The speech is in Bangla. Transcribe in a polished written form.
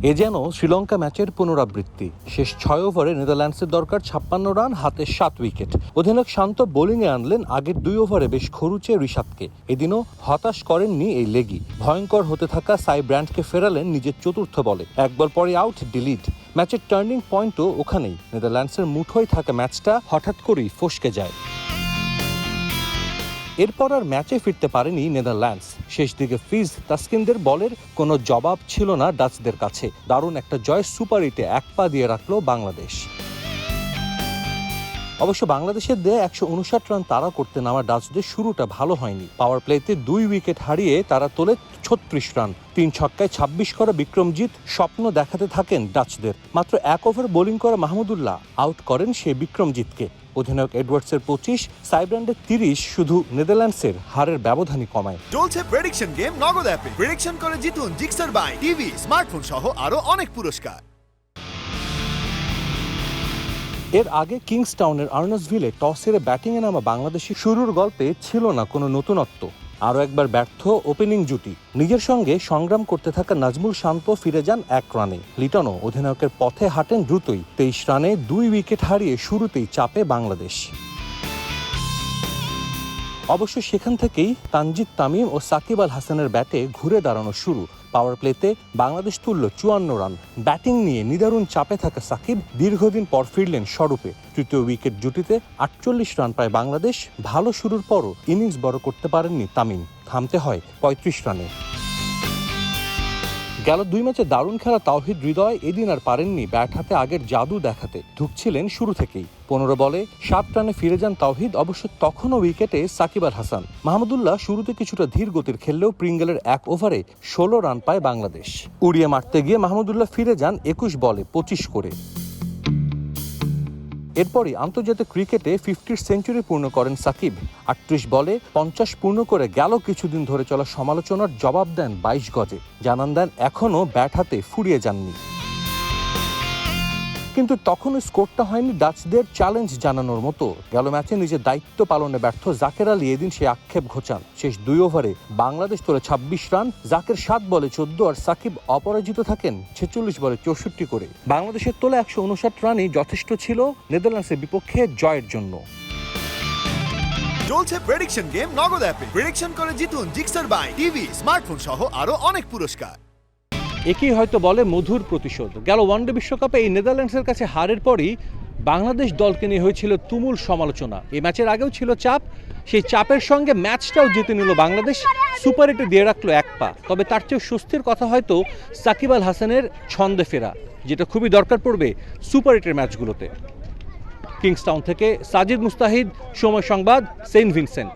এ যেন শ্রীলঙ্কা ম্যাচের পুনরাবৃত্তি। শেষ 6 ওভারে নেদারল্যান্ডসের দরকার 56 রান, হাতে 7 উইকেট। অধিনায়ক শান্ত বোলিংয়ে আনলেন আগের 2 ওভারে বেশ খরুচে ঋষাদকে। এদিনও হতাশ করেননি এই লেগি। ভয়ঙ্কর হতে থাকা সাই ব্র্যান্ডকে ফেরালেন নিজের চতুর্থ বলে। এক বল পরে আউট, ডিলিট। ম্যাচের টার্নিং পয়েন্টও ওখানেই। নেদারল্যান্ডসের মুঠোয় থাকা ম্যাচটা হঠাৎ করেই ফসকে যায়। এরপর আর ম্যাচে ফিরতে পারেনি নেদারল্যান্ডস। শেষ দিকে ফিজ তাসকিনদের বলের কোনো জবাব ছিল না ডাচদের কাছে। দারুণ একটা জয় সুপার 8-এ 1 পা দিয়ে রাখল বাংলাদেশ। অবশ্য বাংলাদেশের দেয়া 159 রান তাড়া করতে নামা ডাচদের শুরুটা ভালো হয়নি। পাওয়ার প্লেতে 2 উইকেট হারিয়ে তারা তোলে 36 রান। 3 ছক্কায় 26 করা বিক্রমজিৎ স্বপ্ন দেখাতে থাকেন ডাচদের। মাত্র 1 ওভার বোলিং করা মাহমুদুল্লাহ আউট করেন সেই বিক্রমজিৎকে। অধিনায়ক এডওয়ার্ডসের 25, সাইব্র্যান্ডের 30 শুধু নেদারল্যান্ডসের হারের ব্যবধানই কমায়। চলছে প্রেডিকশন গেম নগদ অ্যাপে। প্রেডিকশন করে জিতুন জিক্সার বাই টিভি, স্মার্টফোন সহ আরো অনেক পুরস্কার। এর আগে কিংসটাউনের আর্নাসভিলে টস হেরে ব্যাটিংয়ে নামা বাংলাদেশি শুরুর গল্পে ছিল না কোনো নতুনত্ব। আরও একবার ব্যর্থ ওপেনিং জুটি। নিজের সঙ্গে সংগ্রাম করতে থাকা নাজমুল শান্ত ফিরে যান 1 রানে। লিটনও অধিনায়কের পথে হাঁটেন দ্রুতই। 23 রানে 2 উইকেট হারিয়ে শুরুতেই চাপে বাংলাদেশ। অবশ্য সেখান থেকেই তানজিদ তামিম ও সাকিব আল হাসানের ব্যাটে ঘুরে দাঁড়ানো শুরু। পাওয়ার প্লেতে বাংলাদেশ তুলল 54 রান। ব্যাটিং নিয়ে নিদারুণ চাপে থাকা সাকিব দীর্ঘদিন পর ফিরলেন স্বরূপে। তৃতীয় উইকেট জুটিতে 48 রান পায় বাংলাদেশ। ভালো শুরুর পরও ইনিংস বড় করতে পারেননি তামিম। থামতে হয় 35 রানে। গেল 2 ম্যাচে দারুণ খেলা তাওহিদ হৃদয় এদিন আর পারেননি ব্যাট হাতে আগের জাদু দেখাতে। ঢুকছিলেন শুরু থেকেই। 15 বলে 7 রানে ফিরে যান তাওহিদ। অবশ্য তখনও উইকেটে সাকিব আল হাসান। মাহমুদুল্লাহ শুরুতে কিছুটা ধীর গতির খেললেও প্রিঙ্গেলের 1 ওভারে 16 রান পায় বাংলাদেশ। উড়িয়ে মারতে গিয়ে মাহমুদুল্লাহ ফিরে যান 21 বলে 25 করে। এরপরই আন্তর্জাতিক ক্রিকেটে 50 সেঞ্চুরি পূর্ণ করেন সাকিব। 38 বলে 50 পূর্ণ করে গেল কিছুদিন ধরে চলা সমালোচনার জবাব দেন 22 গজে। জানান দেন এখনও ব্যাট হাতে ফুরিয়ে যাননি। কিন্তু তখনও স্কোরটা হয়নি ডাচদের চ্যালেঞ্জ জানানোর মতো। গেল ম্যাচে নিজের দায়িত্ব পালনে ব্যর্থ জাকের আলী এদিন সে আক্ষেপ ঘোচান। শেষ 2 ওভারে বাংলাদেশ তোলে 26 রান। জাকের 7 বলে 14 আর সাকিব অপরাজিত থাকেন 46 বলে 64 করে। বাংলাদেশের তোলা 159 রানই যথেষ্ট ছিল নেদারল্যান্ডসের বিপক্ষে জয়ের জন্য। চলছে প্রেডিকশন গেম নগদ অ্যাপে। প্রেডিকশন করে জিতুন জিক্সার বাই টিভি, স্মার্টফোন সহ আরো অনেক পুরস্কার। একেই হয়তো বলে মধুর প্রতিশোধ। গেল ওয়ানডে বিশ্বকাপে এই নেদারল্যান্ডসের কাছে হারের পরই বাংলাদেশ দলকে নিয়ে হয়েছিল তুমুল সমালোচনা। এই ম্যাচের আগেও ছিল চাপ। সেই চাপের সঙ্গে ম্যাচটাও জিতে নিল বাংলাদেশ। সুপার 8-এ দিয়ে রাখলো 1 পা। তবে তার চেয়েও স্বস্তির কথা হয়তো সাকিব আল হাসানের ছন্দে ফেরা, যেটা খুবই দরকার পড়বে সুপার 8-এর ম্যাচগুলোতে। কিংসটাউন থেকে সাজিদ মুস্তাহিদ, সময় সংবাদ, সেন্ট ভিনসেন্ট।